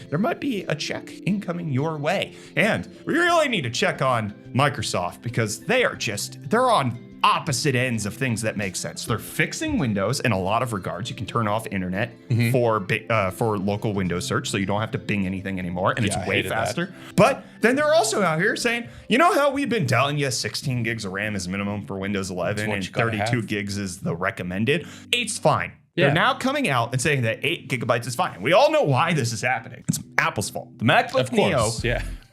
there might be a check incoming your way. And we really need to check on Microsoft because they're on opposite ends of things that make sense. They're fixing Windows in a lot of regards. You can turn off internet for local Windows search, so you don't have to Bing anything anymore, and it's way faster. But then they're also out here saying, you know how we've been telling you 16 gigs of RAM is minimum for Windows 11 and 32 gigs is the recommended? 8's fine. They're now coming out and saying that 8 gigabytes is fine. We all know why this is happening. It's Apple's fault. The MacBook Neo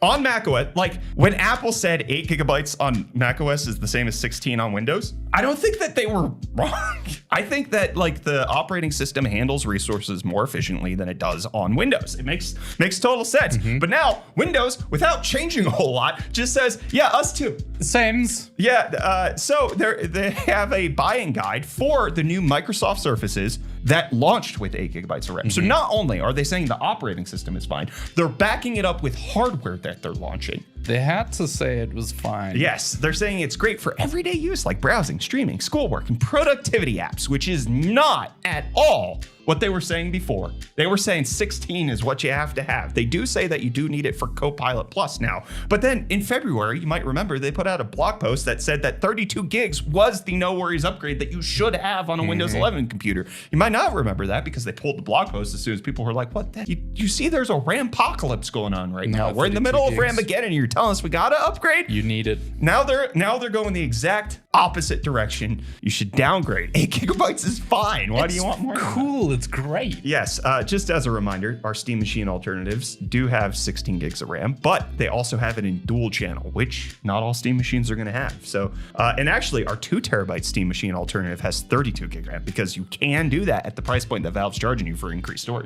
on macOS, like when Apple said 8 gigabytes on macOS is the same as 16 on Windows, I don't think that they were wrong. I think that like the operating system handles resources more efficiently than it does on Windows. It makes total sense. But now Windows, without changing a whole lot, just says, yeah, us too. Sames. Yeah, so they have a buying guide for the new Microsoft Surfaces that launched with 8 gigabytes of RAM. So not only are they saying the operating system is fine, they're backing it up with hardware that they're launching. They had to say it was fine. Yes, they're saying it's great for everyday use like browsing, streaming, schoolwork, and productivity apps, which is not at all what they were saying before. They were saying 16 is what you have to have. They do say that you do need it for Copilot Plus now. But then in February, you might remember they put out a blog post that said that 32 gigs was the no worries upgrade that you should have on a Windows 11 computer. You might not remember that because they pulled the blog post as soon as people were like, what the? You see there's a RAM-pocalypse going on right now. We're in the middle of Ramageddon and you're telling us we gotta upgrade? You need it. Now they're going the exact opposite direction. You should downgrade. 8 gigabytes is fine. Why do you want more? Cool. It's great. Yes. Just as a reminder, our Steam Machine alternatives do have 16 gigs of RAM, but they also have it in dual channel, which not all Steam machines are going to have. So, and actually, our 2 terabyte Steam Machine alternative has 32 gig RAM because you can do that at the price point that Valve's charging you for increased storage.